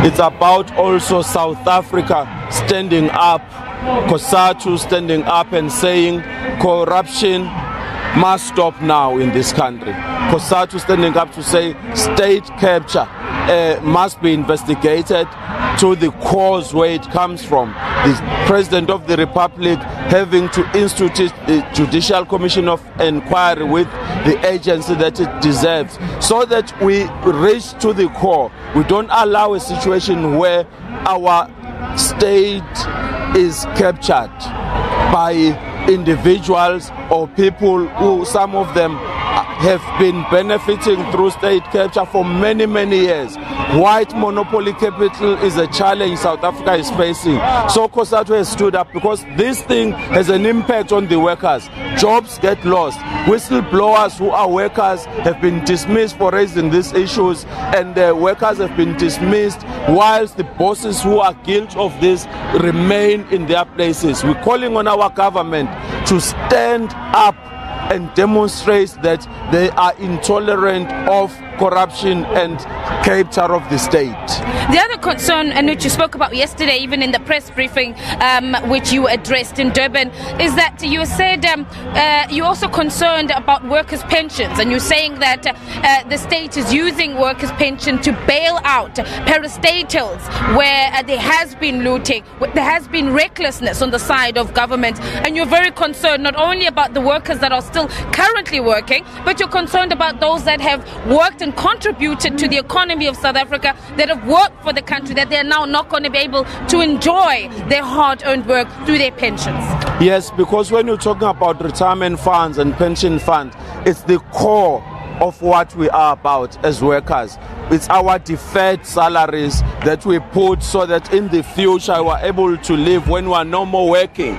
It's about also South Africa standing up, COSATU standing up and saying corruption must stop now in this country. COSATU standing up to say state capture must be investigated to the cause where it comes from. The President of the Republic having to institute the Judicial Commission of Inquiry with the agency that it deserves, so that we reach to the core. We don't allow a situation where our state is captured by individuals or people who, some of them have been benefiting through state capture for many, many years. White monopoly capital is a challenge South Africa is facing. So COSATU has stood up because this thing has an impact on the workers. Jobs get lost. Whistleblowers who are workers have been dismissed for raising these issues, and the workers have been dismissed whilst the bosses who are guilty of this remain in their places. We're calling on our government to stand up and demonstrate that they are intolerant of corruption and capture of the state. The other concern, and which you spoke about yesterday, even in the press briefing which you addressed in Durban, is that you said you're also concerned about workers' pensions, and you're saying that the state is using workers' pension to bail out parastatals where there has been looting, there has been recklessness on the side of government, and you're very concerned not only about the workers that are still currently working, but you're concerned about those that have worked and contributed to the economy of South Africa, that have worked for the country, that they're now not going to be able to enjoy their hard-earned work through their pensions. Yes, because when you're talking about retirement funds and pension funds, it's the core of what we are about as workers. It's our deferred salaries that we put so that in the future we're able to live when we're no more working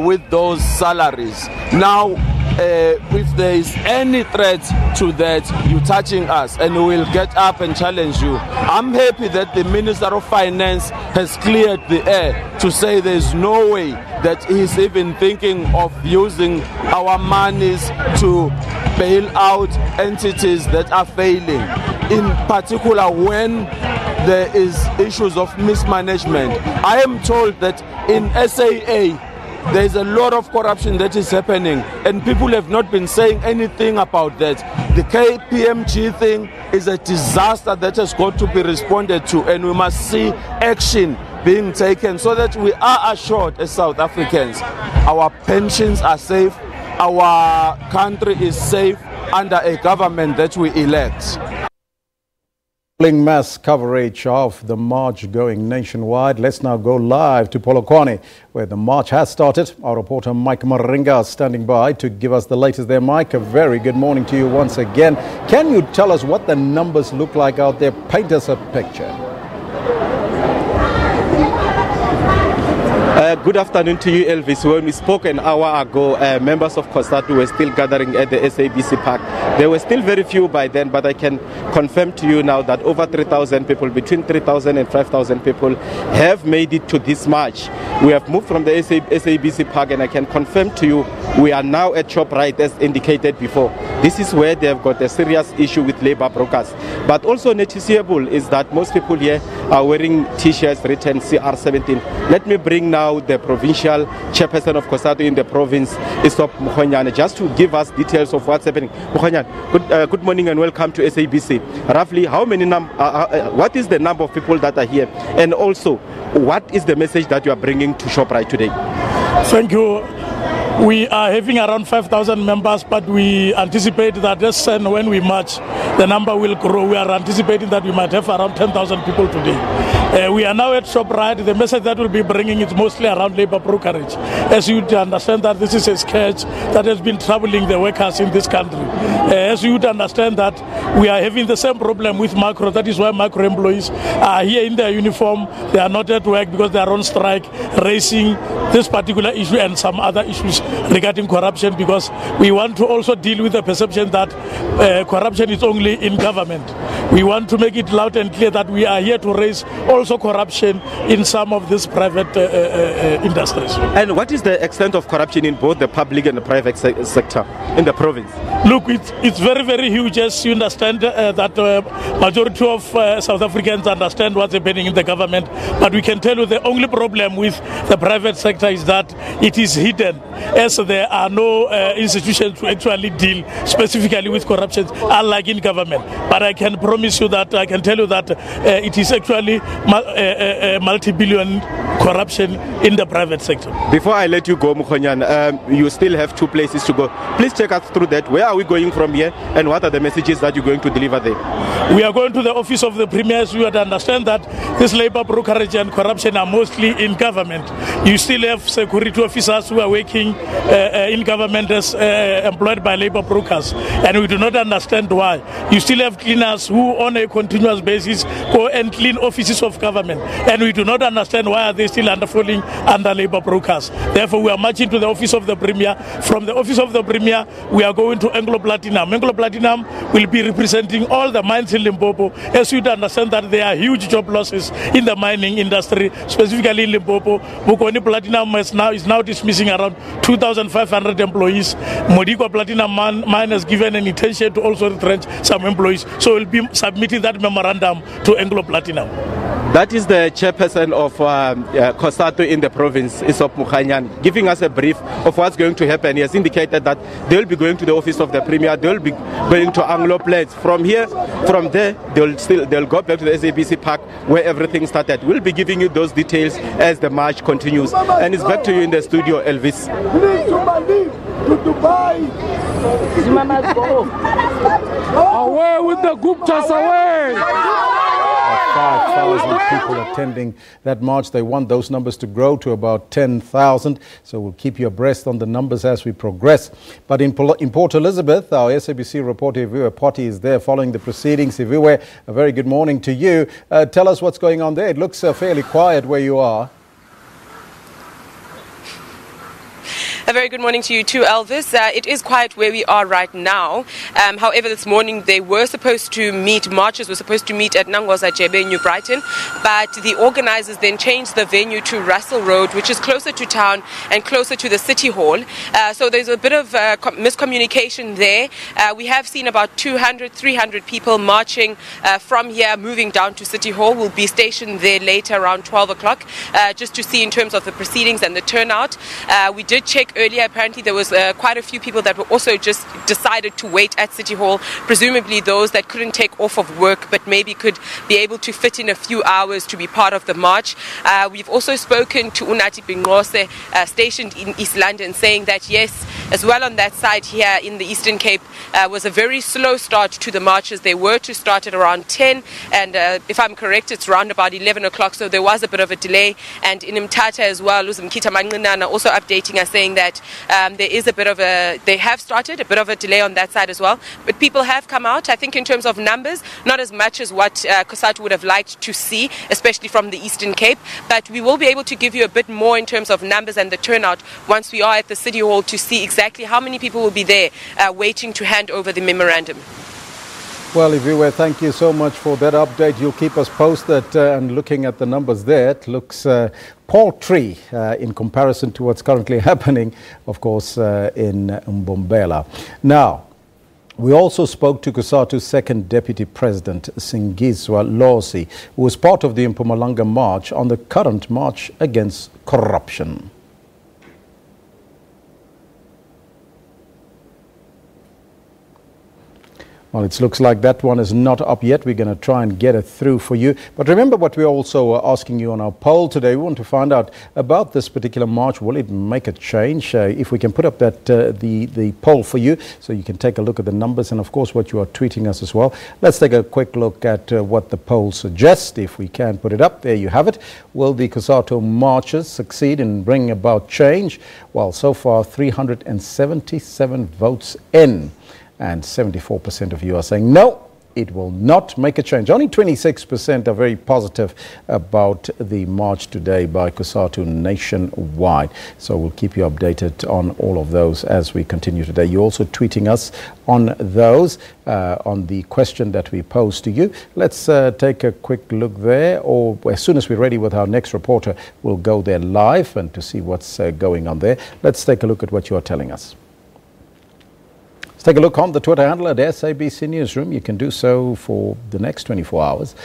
with those salaries. Now, if there is any threat to that, you're touching us, and we will get up and challenge you. I'm happy that the Minister of Finance has cleared the air to say there's no way that he's even thinking of using our monies to bail out entities that are failing, in particular when there is issues of mismanagement. I am told that in SAA there is a lot of corruption that is happening, and people have not been saying anything about that. The KPMG thing is a disaster that has got to be responded to, and we must see action being taken so that we are assured as South Africans our pensions are safe, our country is safe under a government that we elect. Mass coverage of the march going nationwide. Let's now go live to Polokwane, where the march has started. Our reporter Mike Maringa is standing by to give us the latest there. Mike, a very good morning to you once again. Can you tell us what the numbers look like out there? Paint us a picture. Good afternoon to you, Elvis. When we spoke an hour ago, members of COSATU were still gathering at the SABC Park. There were still very few by then, but I can confirm to you now that over 3,000 people, between 3,000 and 5,000 people, have made it to this march. We have moved from the SABC Park, and I can confirm to you we are now at ShopRite, as indicated before. This is where they have got a serious issue with labor brokers. But also noticeable is that most people here are wearing T-shirts written CR17. Let me bring now the provincial chairperson of COSATU in the province, Isop Mukhonyane, just to give us details of what's happening. Mukhonyane, good morning and welcome to SABC. Roughly, how many what is the number of people that are here, and also what is the message that you are bringing to ShopRite today? Thank you. We are having around 5,000 members, but we anticipate that when we march, the number will grow. We are anticipating that we might have around 10,000 people today. We are now at ShopRite. The message that we'll be bringing is mostly around labor brokerage. As you understand that this is a scourge that has been troubling the workers in this country. As you would understand that we are having the same problem with macro. That is why macro employees are here in their uniform. They are not at work because they are on strike, raising this particular issue and some other issues regarding corruption, because we want to also deal with the perception that corruption is only in government. We want to make it loud and clear that we are here to raise also corruption in some of these private industries. And what is the extent of corruption in both the public and the private sector in the province? Look, it's very, very huge, as you understand that majority of South Africans understand what's happening in the government. But we can tell you the only problem with the private sector is that it is hidden, as there are no institutions to actually deal specifically with corruption, unlike in government. But I can promise you that, I can tell you that it is actually multi-billion corruption in the private sector. Before I let you go, Mukhonyan, you still have 2 places to go. Please take us through that. Where are we going from here, and what are the messages that you're going to deliver there? We are going to the office of the Premier. You would understand that this labor brokerage and corruption are mostly in government. You still have security officers who are working in government as employed by labor brokers, and we do not understand why. You still have cleaners who on a continuous basis go and clean offices of government, and we do not understand why are they still falling under labor brokers. Therefore, we are marching to the office of the Premier. From the office of the Premier, we are going to Anglo Platinum. Anglo Platinum will be representing all the mines in Limpopo. As you understand that there are huge job losses in the mining industry, specifically in Limpopo. Bokoni Platinum is now dismissing around 2,500 employees. Modikwa Platinum mine has given an intention to also retrench some employees. So we'll be submitting that memorandum to Anglo Platinum. That is the chairperson of COSATU in the province, Isop Mukhonyan, giving us a brief of what's going to happen. He has indicated that they'll be going to the office of the Premier, they'll be going to Anglo Plains. From there, they'll go back to the SABC Park where everything started. We'll be giving you those details as the march continues. And it's back to you in the studio, Elvis. To Dubai. Away with the Guptas, away! 5,000 people attending that march. They want those numbers to grow to about 10,000. So we'll keep you abreast on the numbers as we progress. But in Port Elizabeth, our SABC reporter Iviwe Potty is there following the proceedings. Iviwe, a very good morning to you. Tell us what's going on there. It looks fairly quiet where you are. A very good morning to you too, Elvis. It is quiet where we are right now. However, this morning they were supposed to meet, marchers were supposed to meet at Nangwaza Jebe in New Brighton, but the organizers then changed the venue to Russell Road, which is closer to town and closer to the City Hall. So there's a bit of miscommunication there. We have seen about 200, 300 people marching from here, moving down to City Hall. We'll be stationed there later around 12 o'clock just to see in terms of the proceedings and the turnout. We did check earlier, apparently there was quite a few people that were also just decided to wait at City Hall, presumably those that couldn't take off of work but maybe could be able to fit in a few hours to be part of the march. We've also spoken to Unati Bingose, stationed in East London, saying that yes, as well on that side here in the Eastern Cape, was a very slow start to the marches. They were to start at around 10, and if I'm correct, it's around about 11 o'clock, so there was a bit of a delay. And in Mthatha as well, Uzimkita Manqinana also updating us, saying that there is a bit of they have started a bit of a delay on that side as well, but people have come out. I think in terms of numbers, not as much as what COSATU would have liked to see, especially from the Eastern Cape, but we will be able to give you a bit more in terms of numbers and the turnout once we are at the City Hall to see exactly how many people will be there waiting to hand over the memorandum. Well, Iviwe, thank you so much for that update. You'll keep us posted, and looking at the numbers there, it looks paltry in comparison to what's currently happening, of course, in Mbombela. Now, we also spoke to COSATU's second Deputy President, Singizwa Losi, who was part of the Mpumalanga March on the current march against corruption. Well, it looks like that one is not up yet. We're going to try and get it through for you. But remember what we're also asking you on our poll today. We want to find out about this particular march. Will it make a change? If we can put up that the poll for you so you can take a look at the numbers and, of course, what you are tweeting us as well. Let's take a quick look at what the poll suggests. If we can put it up, there you have it. Will the COSATU marches succeed in bringing about change? Well, so far, 377 votes in. And 74% of you are saying no, it will not make a change. Only 26% are very positive about the march today by COSATU Nationwide. So we'll keep you updated on all of those as we continue today. You're also tweeting us on those, on the question that we posed to you. Let's take a quick look there, or as soon as we're ready with our next reporter, we'll go there live and to see what's going on there. Let's take a look at what you are telling us. Let's take a look on the Twitter handle at SABC Newsroom. You can do so for the next 24 hours.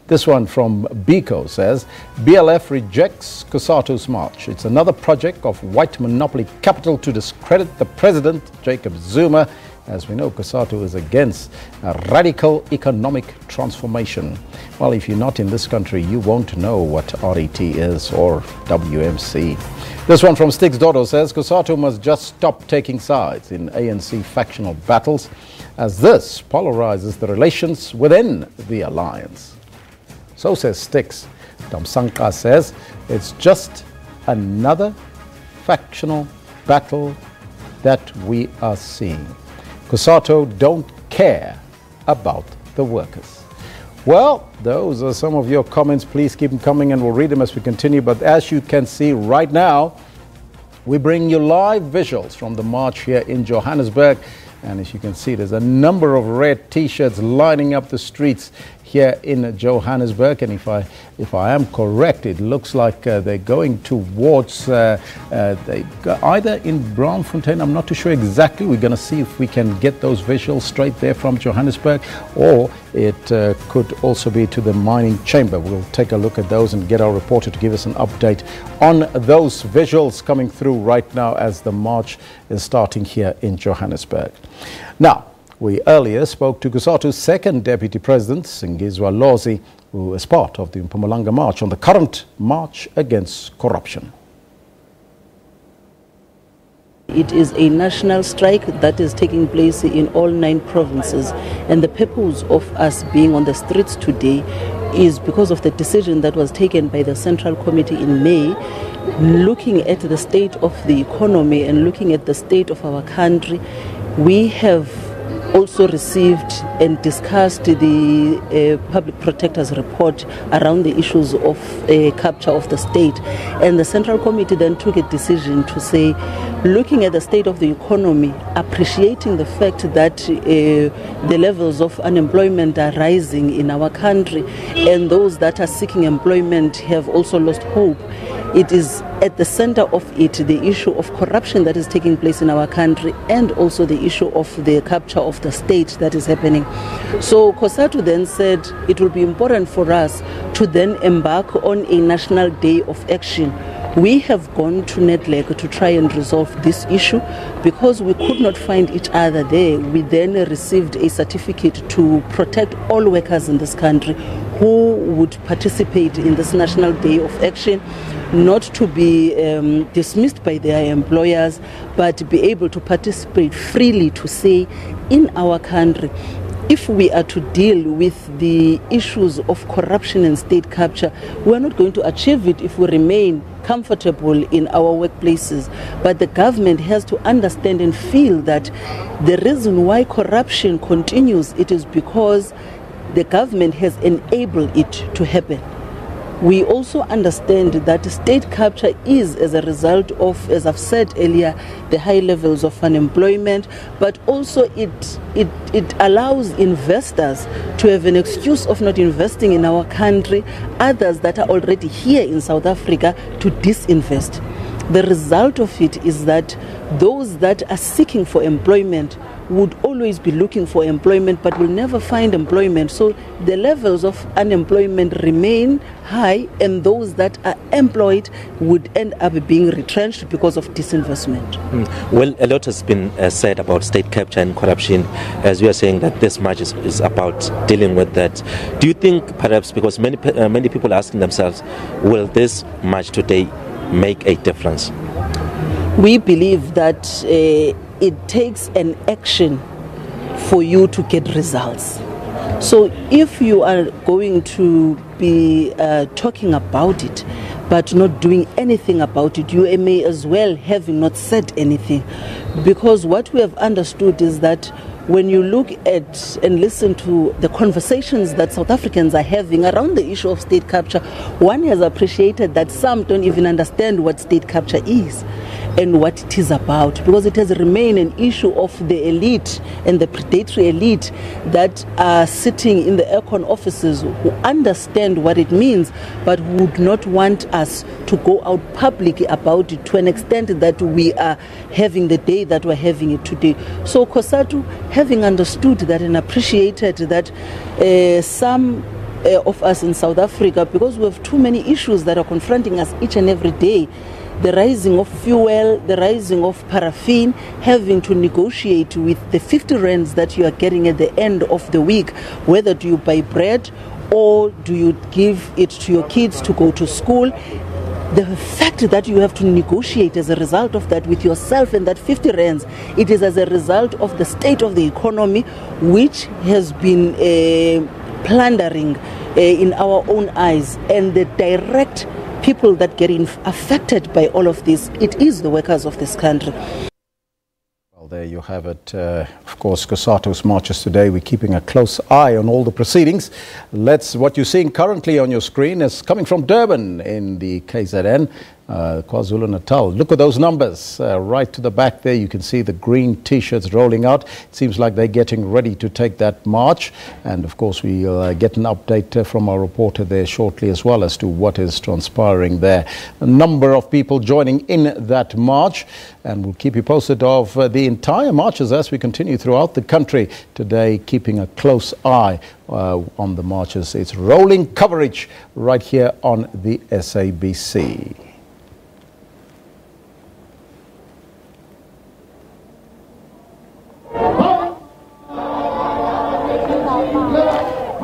This one from Biko says, BLF rejects COSATU's march. It's another project of white monopoly capital to discredit the president, Jacob Zuma. As we know, COSATU is against a radical economic transformation. Well, if you're not in this country, you won't know what RET is or WMC. This one from Sticks Dodo says, COSATU must just stop taking sides in ANC factional battles, as this polarizes the relations within the alliance. So says Sticks. Damsanka says, it's just another factional battle that we are seeing. COSATU don't care about the workers. Well, those are some of your comments. Please keep them coming and we'll read them as we continue. But as you can see right now, we bring you live visuals from the march here in Johannesburg. And as you can see, there's a number of red T-shirts lining up the streets here in Johannesburg. And if I am correct, it looks like they're going towards either in Braamfontein. I'm not too sure exactly. We're going to see if we can get those visuals straight there from Johannesburg, or it could also be to the mining chamber. We'll take a look at those and get our reporter to give us an update on those visuals coming through right now as the march is starting here in Johannesburg. Now, we earlier spoke to COSATU's second Deputy President, Singizwa Lozi, who is part of the Mpumalanga March on the current march against corruption. It is a national strike that is taking place in all 9 provinces, and the purpose of us being on the streets today is because of the decision that was taken by the Central Committee in May, looking at the state of the economy and looking at the state of our country. We have also received and discussed the Public Protector's report around the issues of capture of the state. And the Central Committee then took a decision to say, looking at the state of the economy, appreciating the fact that the levels of unemployment are rising in our country, and those that are seeking employment have also lost hope. It is at the center of it the issue of corruption that is taking place in our country, and also the issue of the capture of the state that is happening. So COSATU then said it will be important for us to then embark on a national day of action. We have gone to Nedlek to try and resolve this issue because we could not find each other there. We then received a certificate to protect all workers in this country who would participate in this national day of action, not to be dismissed by their employers, but to be able to participate freely, to say, in our country, if we are to deal with the issues of corruption and state capture, we are not going to achieve it if we remain comfortable in our workplaces. But the government has to understand and feel that the reason why corruption continues, it is because the government has enabled it to happen. We also understand that state capture is as a result of, as I've said earlier, the high levels of unemployment, but also it allows investors to have an excuse of not investing in our country, others that are already here in South Africa to disinvest. The result of it is that those that are seeking for employment would always be looking for employment but will never find employment. So the levels of unemployment remain high, and those that are employed would end up being retrenched because of disinvestment. Well, a lot has been said about state capture and corruption, as we are saying that this march is about dealing with that. Do you think perhaps, because many people are asking themselves, will this march today make a difference? We believe that it takes an action for you to get results. So if you are going to be talking about it but not doing anything about it, you may as well have not said anything, because what we have understood is that when you look at and listen to the conversations that South Africans are having around the issue of state capture, one has appreciated that some don't even understand what state capture is and what it is about, because it has remained an issue of the elite and the predatory elite that are sitting in the aircon offices who understand what it means but would not want us to go out publicly about it to an extent that we are having the day that we're having it today. So COSATU, having understood that and appreciated that some of us in South Africa, because we have too many issues that are confronting us each and every day, the rising of fuel, the rising of paraffin, having to negotiate with the 50 rands that you are getting at the end of the week, whether do you buy bread or do you give it to your kids to go to school. The fact that you have to negotiate as a result of that with yourself and that 50 rands, it is as a result of the state of the economy, which has been plundering in our own eyes, and the direct people that get affected by all of this, it is the workers of this country. Well, there you have it. Of course, COSATU's marches today. We're keeping a close eye on all the proceedings. What you're seeing currently on your screen is coming from Durban in the KZN. KwaZulu-Natal. Look at those numbers. Right to the back there, you can see the green T-shirts rolling out. It seems like they're getting ready to take that march. And of course, we'll get an update from our reporter there shortly as well as to what is transpiring there. A number of people joining in that march. And we'll keep you posted of the entire marches as we continue throughout the country today, keeping a close eye on the marches. It's rolling coverage right here on the SABC.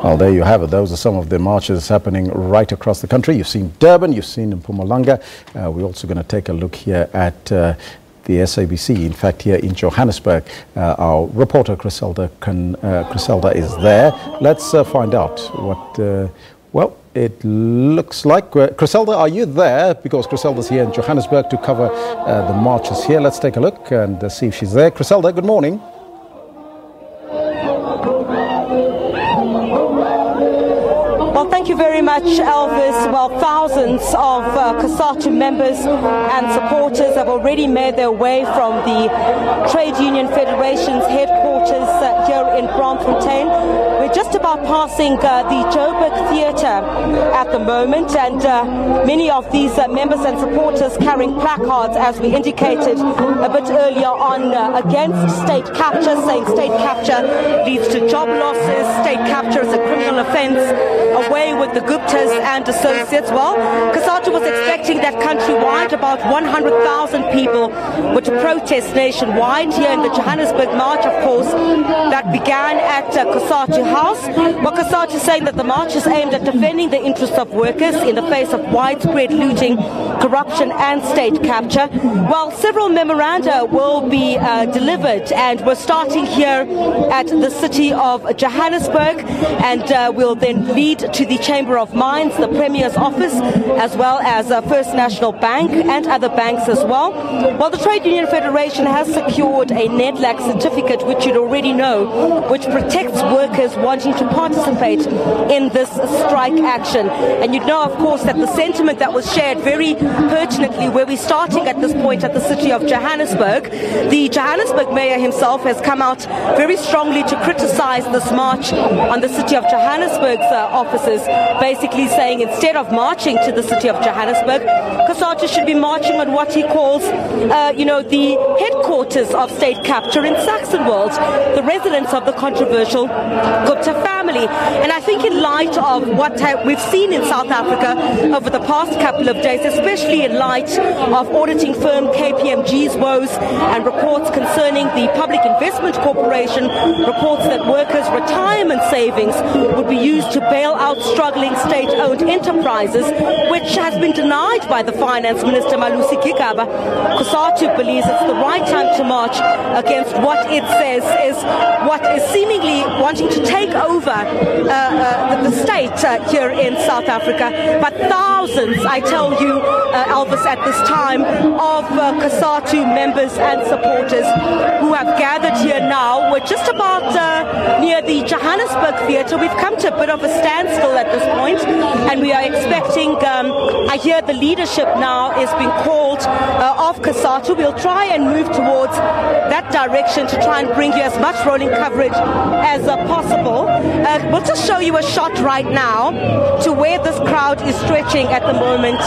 Well, there you have it. Those are some of the marches happening right across the country. You've seen Durban, you've seen Mpumalanga. We're also going to take a look here at the SABC. In fact, here in Johannesburg, our reporter Griselda is there. Let's find out what, well, it looks like. Griselda, are you there? Because Griselda's here in Johannesburg to cover the marches here. Let's take a look and see if she's there. Griselda, good morning. Thank you very much, Elvis. Well, thousands of COSATU members and supporters have already made their way from the Trade Union Federation's headquarters here in Braamfontein. We're just about passing the Joburg Theatre at the moment, and many of these members and supporters carrying placards, as we indicated a bit earlier on, against state capture, saying state capture leads to job losses, state capture is a criminal offence, away with the Guptas and associates. Well, COSATU was expecting that countrywide about 100,000 people were to protest nationwide here in the Johannesburg March, of course, that began at COSATU House. Well, COSATU is saying that the march is aimed at defending the interests of workers in the face of widespread looting, corruption and state capture. Well, several memoranda will be delivered, and we're starting here at the city of Johannesburg, and we'll then lead to the Chamber of Mines, the Premier's office, as well as First National Bank and other banks as well. Well, the Trade Union Federation has secured a NEDLAC certificate, which you'd already know, which protects workers wanting to participate in this strike action. And you'd know, of course, that the sentiment that was shared very pertinently, where we're starting at this point at the city of Johannesburg, the Johannesburg mayor himself has come out very strongly to criticize this march on the city of Johannesburg's offices, basically saying instead of marching to the city of Johannesburg, COSATU should be marching on what he calls, the headquarters of state capture in Saxonwold, the residence of the controversial Gupta family. And I think in light of what we've seen in South Africa over the past couple of days, especially in light of auditing firm KPMG's woes and reports concerning the Public Investment Corporation, reports that workers' retirement savings would be used to bail out struggling state-owned enterprises, which has been denied by the Finance Minister Malusi Gigaba. COSATU believes it's the right time to march against what it says is what is seemingly wanting to take over the state here in South Africa, but thousands, I tell you, Elvis, at this time, of COSATU members and supporters who have gathered here now. We're just about near the Johannesburg Theatre. We've come to a bit of a standstill at this point, and we are expecting, I hear the leadership now is being called of COSATU. We'll try and move towards that direction to try and bring you as much rolling coverage as possible. We'll just show you a shot right now to where this crowd is stretching at the moment.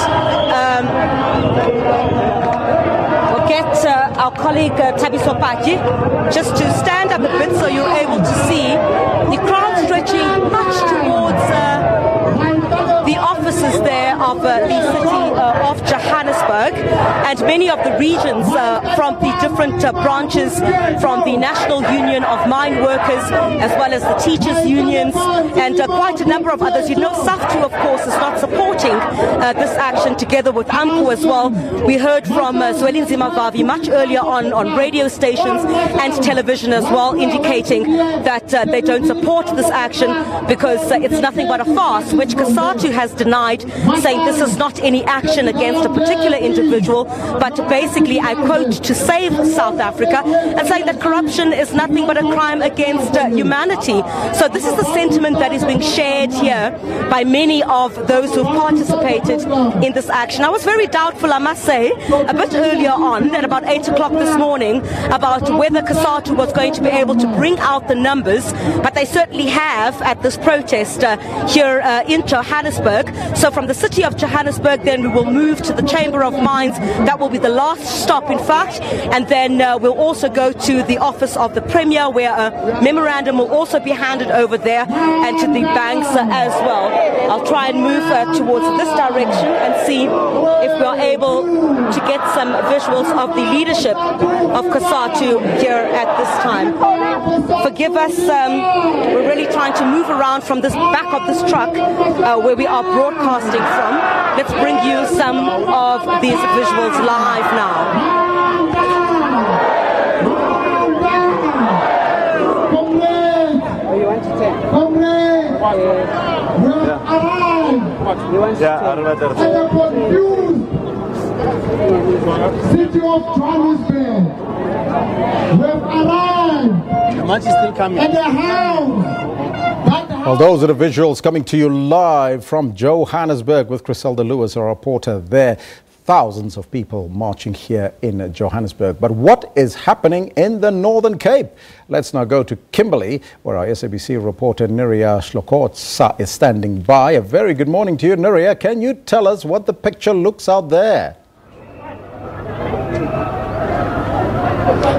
We'll get our colleague Tabiso Paki just to stand up a bit so you're able to see the crowd stretching much towards the offices there of the city of Johannesburg, and many of the regions from the different branches from the National Union of Mine Workers as well as the teachers unions and quite a number of others. You know, SAFTU of course is not supporting this action, together with AMCU as well. We heard from Zwelinzima Vavi much earlier on radio stations and television as well, indicating that they don't support this action because it's nothing but a farce, which COSATU has denied, saying this is not any action against a particular individual, but basically, I quote, to save South Africa, and saying that corruption is nothing but a crime against humanity. So this is the sentiment that is being shared here by many of those who participated in this action. I was very doubtful, I must say, a bit earlier on, at about 8 o'clock this morning, about whether COSATU was going to be able to bring out the numbers, but they certainly have at this protest here in Johannesburg. So from the city of Johannesburg, then we will move to the Chamber of Mines. That will be the last stop, in fact, and then we'll also go to the office of the Premier, where a memorandum will also be handed over there, and to the banks as well. I'll try and move towards this direction and see if we are able to get some visuals of the leadership of COSATU here at this time. Forgive us, we're really trying to move around from this back of this truck where we are broadcasting from. Let's bring you some of these visuals live now. City of Johannesburg, we have arrived. The match is still coming. At the house. Well, those are the visuals coming to you live from Johannesburg with Griselda Lewis, our reporter there. Thousands of people marching here in Johannesburg. But what is happening in the Northern Cape? Let's now go to Kimberley, where our SABC reporter Niria Shlokotsa is standing by. A very good morning to you, Niria. Can you tell us what the picture looks out there?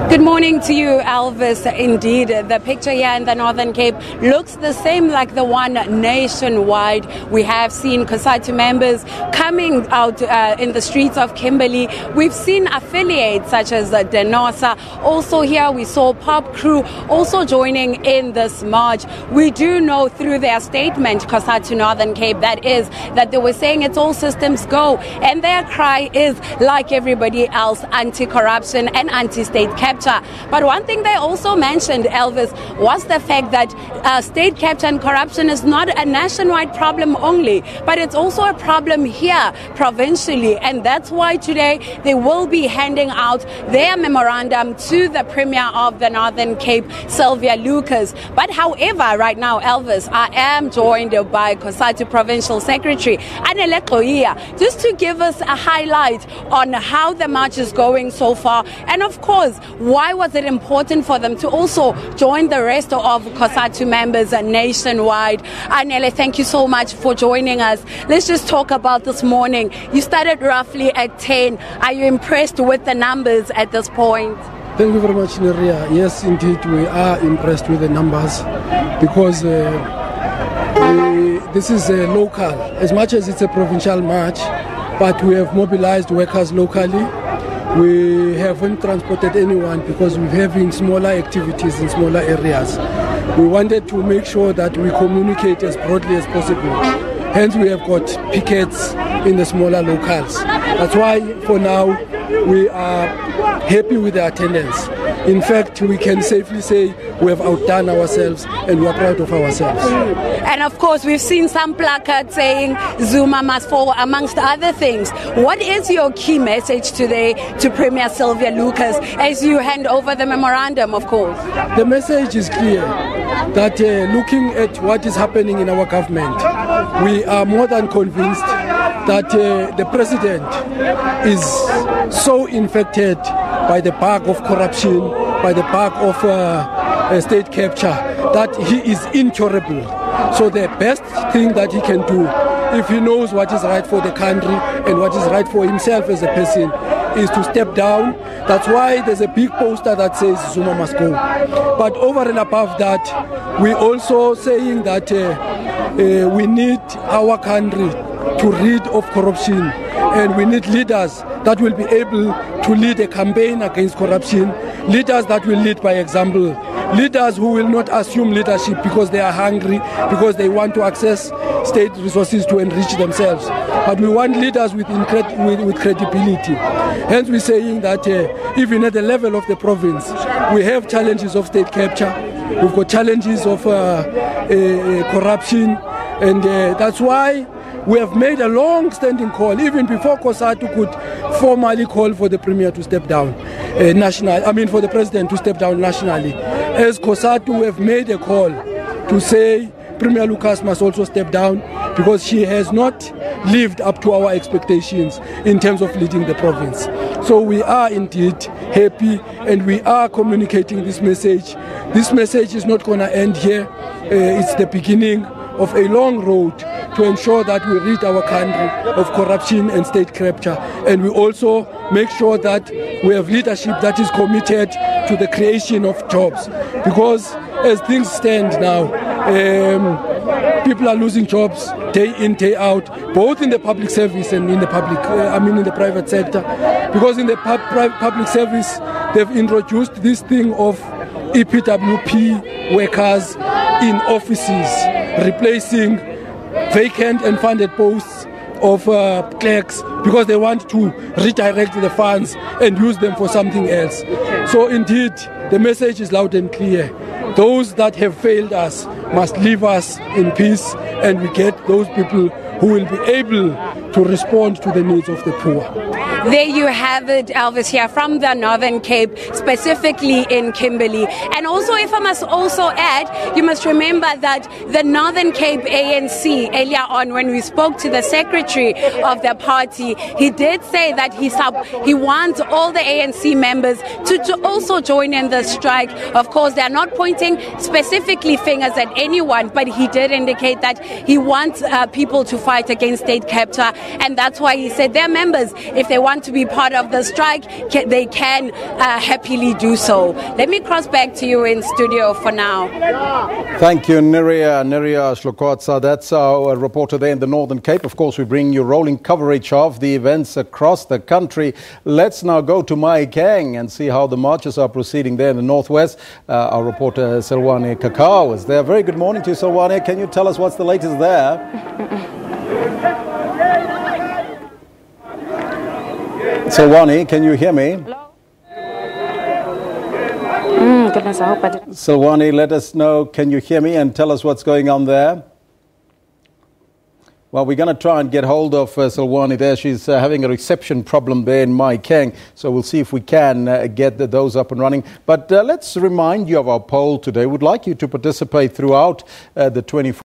Good morning to you, Elvis. Indeed, the picture here in the Northern Cape looks the same like the one nationwide. We have seen COSATU members coming out in the streets of Kimberley. We've seen affiliates such as Denosa. Also here we saw Pop Crew also joining in this march. We do know through their statement, COSATU Northern Cape, that is, that they were saying it's all systems go. And their cry is, like everybody else, anti-corruption and anti-state capture. But one thing they also mentioned, Elvis, was the fact that state capture and corruption is not a nationwide problem only, but it's also a problem here provincially. And that's why today they will be handing out their memorandum to the Premier of the Northern Cape, Sylvia Lucas. But however, right now, Elvis, I am joined by COSATU Provincial Secretary Anele Koia, just to give us a highlight on how the march is going so far. And of course, why was it important for them to also join the rest of COSATU members nationwide? Anele, thank you so much for joining us. Let's just talk about this morning. You started roughly at 10. Are you impressed with the numbers at this point? Thank you very much, Neria. Yes, indeed, we are impressed with the numbers because this is a local, as much as it's a provincial march, but we have mobilized workers locally. We haven't transported anyone because we're having smaller activities in smaller areas. We wanted to make sure that we communicate as broadly as possible. Hence, we have got pickets in the smaller locales. That's why, for now, we are happy with the attendance. In fact, we can safely say we have outdone ourselves and we are proud of ourselves. And of course, we've seen some placards saying Zuma must fall, amongst other things. What is your key message today to Premier Sylvia Lucas as you hand over the memorandum, of course? The message is clear that looking at what is happening in our government, we are more than convinced that the president is so infected by the bug of corruption, by the bug of state capture, that he is incurable. So the best thing that he can do, if he knows what is right for the country and what is right for himself as a person, is to step down. That's why there's a big poster that says Zuma must go. But over and above that, we're also saying that we need our country to rid of corruption, and we need leaders that will be able to lead a campaign against corruption, leaders that will lead by example, leaders who will not assume leadership because they are hungry, because they want to access state resources to enrich themselves. But we want leaders with credibility. Hence we're saying that even at the level of the province, we have challenges of state capture, we've got challenges of corruption, and that's why we have made a long-standing call, even before COSATU could formally call for the Premier to step down for the President to step down nationally. As COSATU, we have made a call to say Premier Lucas must also step down because she has not lived up to our expectations in terms of leading the province. So we are indeed happy and we are communicating this message. This message is not going to end here. It's the beginning of a long road to ensure that we rid our country of corruption and state capture. And we also make sure that we have leadership that is committed to the creation of jobs. Because as things stand now, people are losing jobs day in, day out, both in the public service and in the in the private sector. Because in the public service, they've introduced this thing of EPWP workers in offices, replacing vacant and funded posts of clerks because they want to redirect the funds and use them for something else. So indeed, the message is loud and clear. Those that have failed us must leave us in peace, and we get those people who will be able to respond to the needs of the poor. There you have it, Elvis, here from the Northern Cape, specifically in Kimberley. And also, if I must also add, you must remember that the Northern Cape ANC, earlier on when we spoke to the secretary of the party, he did say that he wants all the ANC members to also join in the strike. Of course, they are not pointing specifically fingers at anyone, but he did indicate that he wants people to fight against state capture. And that's why he said their members, if they want to be part of the strike, they can happily do so. Let me cross back to you in studio for now. Thank you, Niria Shlokotsa. That's our reporter there in the Northern Cape. Of course, we bring you rolling coverage of the events across the country. Let's now go to Mahikeng and see how the marches are proceeding there in the Northwest. Our reporter Selwane Kakao is there. Very good morning to you, Selwane. Can you tell us what's the latest there? Selwane, can you hear me? Hello? Goodness, I hope I didn't. Selwane, let us know, can you hear me and tell us what's going on there? Well, we're going to try and get hold of Selwane there. She's having a reception problem there in Mahikeng, so we'll see if we can get those up and running. But let's remind you of our poll today. We'd like you to participate throughout the 24